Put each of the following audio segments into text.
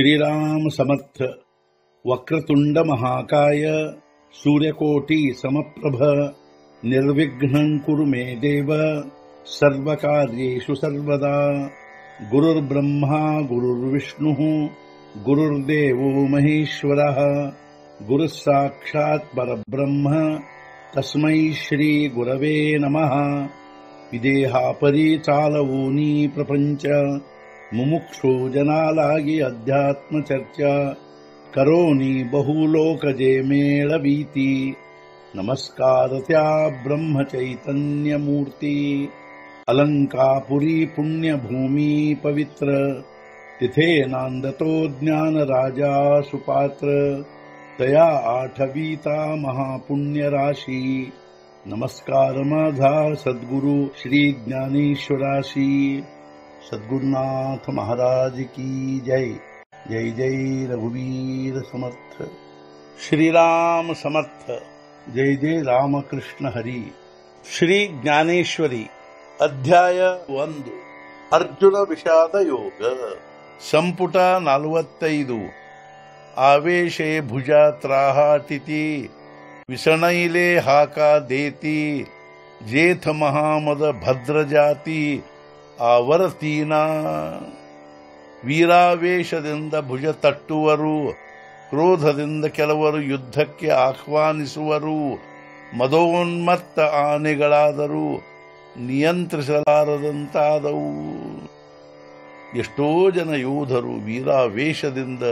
श्रीराम समर्थ। वक्रतुंड महाकाय सूर्यकोटि समप्रभ निर्विघ्नं कुरु मे देव सर्वकार्येषु सर्वदा। गुरुर्ब्रह्मा गुरुर्विष्णुः गुरुर्देवो महेश्वरः गुरुः साक्षात् परब्रह्म तस्मै श्री गुरवे नमः। विदेहापरि चालवूनी प्रपंच मुमुक्षु जनालागी अध्यात्म चर्चा करोनी बहुलोकजे मेळवीती। नमस्कार त्या ब्रह्म चैतन्य मूर्ती अलंकापुरी पुण्यभूमी पवित्र तिथे नांदतो ज्ञान राजा सुपात्र तया आठवीता महापुण्य राशी। नमस्कार माझा सद्गुरु श्री ज्ञानेश्वराशी। सद्गुरुनाथ महाराज की जय। जय जय रघुवीर समर्थ। श्रीराम समर्थ। जय जय रामकृष्ण हरी। श्री ज्ञानेश्वरी ಅಧ್ಯಾಯ 1 ಅರ್ಜುನ ವಿಷಾದ ಯೋಗ ಸಂಪುಟ 45 ಆವೇಶೆ ಭುಜಾತ್ರಾಹಾಟಿತಿ ವಿಸಣೈಲೆ ಹಾಕ ದೇತಿ ಜೇಥ ಮಹಾಮದ ಭದ್ರಜಾತಿ ಆವರತೀನ ವೀರಾವೇಶದಿಂದ ಭುಜ ತಟ್ಟುವರು, ಕ್ರೋಧದಿಂದ ಕೆಲವರು ಯುದ್ಧಕ್ಕೆ ಆಹ್ವಾನಿಸುವರು, ಮದೋನ್ಮತ್ತ ಆನೆಗಳಾದರೂ ನಿಯಂತ್ರಿಸಲಾರದಂತಾದವು. ಎಷ್ಟೋ ಜನ ಯೋಧರು ವೀರಾವೇಶದಿಂದ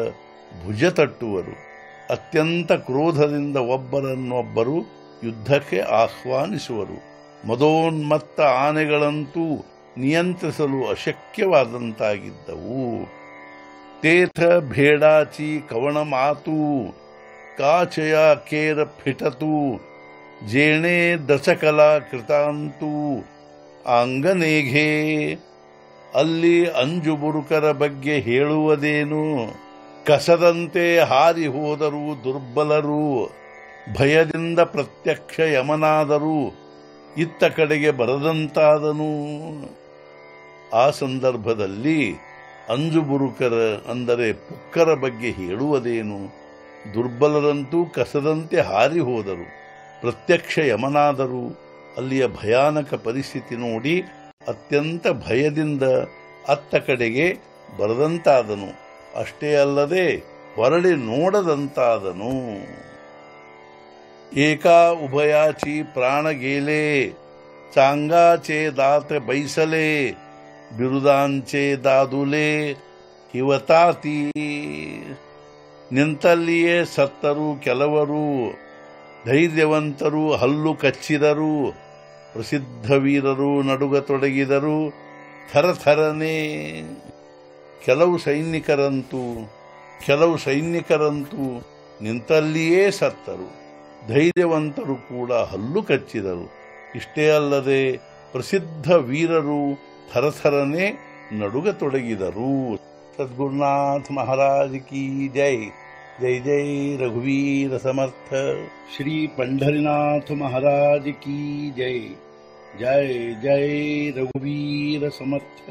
ಭುಜ ತಟ್ಟುವರು, ಅತ್ಯಂತ ಕ್ರೋಧದಿಂದ ಒಬ್ಬರನ್ನೊಬ್ಬರು ಯುದ್ಧಕ್ಕೆ ಆಹ್ವಾನಿಸುವರು. ಮದೋನ್ಮತ್ತ ಆನೆಗಳಂತೂ ನಿಯಂತ್ರಿಸಲು ಅಶಕ್ಯವಾದಂತಾಗಿದ್ದವು. ತೇಥ ಭೇಡಾಚಿ ಕವಣ ಮಾತು ಕಾಚಯ ಕೇರ ಫಿಟತು ಜೇಣೆ ದಶಕಲಾ ಕೃತಾಂತೂ ಅಂಗನೇಘೆ. ಅಲ್ಲಿ ಅಂಜುಬುರುಕರ ಬಗ್ಗೆ ಹೇಳುವುದೇನು? ಕಸದಂತೆ ಹಾರಿ ಹೋದರೂ ದುರ್ಬಲರು, ಭಯದಿಂದ ಪ್ರತ್ಯಕ್ಷ ಯಮನಾದರೂ ಇತ್ತ ಕಡೆಗೆ ಬರದಂತಾದನು. ಆ ಸಂದರ್ಭದಲ್ಲಿ ಅಂಜುಬುರುಕರ ಅಂದರೆ ಪುಕ್ಕರ ಬಗ್ಗೆ ಹೇಳುವುದೇನು? ದುರ್ಬಲರಂತೂ ಕಸದಂತೆ ಹಾರಿ ಹೋದರು, ಪ್ರತ್ಯಕ್ಷ ಯಮನಾದರೂ. ಅಲ್ಲಿಯ ಭಯಾನಕ ಪರಿಸ್ಥಿತಿ ನೋಡಿ ಅತ್ಯಂತ ಭಯದಿಂದ ಅತ್ತ ಕಡೆಗೆ ಬರದಂತಾದನು. ಅಷ್ಟೇ ಅಲ್ಲದೆ ಹೊರಳಿ ನೋಡದಂತಾದನು. ಏಕಾ ಉಭಯಾಚಿ ಪ್ರಾಣ ಗೇಲೆ ಚಾಂಗಾಚೆ ದಾತ ಬೈಸಲೆ ಬಿರುದಾಂಚೆ ದಾದುಲೆ ಹಿವತಾತಿ. ನಿಂತಲ್ಲಿಯೇ ಸತ್ತರು ಕೆಲವರು, ಧೈರ್ಯವಂತರು ಹಲ್ಲು ಕಚ್ಚಿದರು, ಪ್ರಸಿದ್ಧ ವೀರರು ನಡುಗತೊಡಗಿದರು ಥರಥರನೆ. ಕೆಲವು ಸೈನಿಕರಂತೂ ನಿಂತಲ್ಲಿಯೇ ಸತ್ತರು, ಧೈರ್ಯವಂತರು ಕೂಡ ಹಲ್ಲು ಕಚ್ಚಿದರು. ಇಷ್ಟೇ ಅಲ್ಲದೆ ಪ್ರಸಿದ್ಧ ವೀರರು ಥರಥರನೆ ನಡುಗತೊಡಗಿದರು. ಸದ್ಗುರುನಾಥ ಮಹಾರಾಜ ಕಿ ಜೈ. जय जय रघुवीर समर्थ। श्री पंढरीनाथ महाराज की जय। जय जय रघुवीर समर्थ।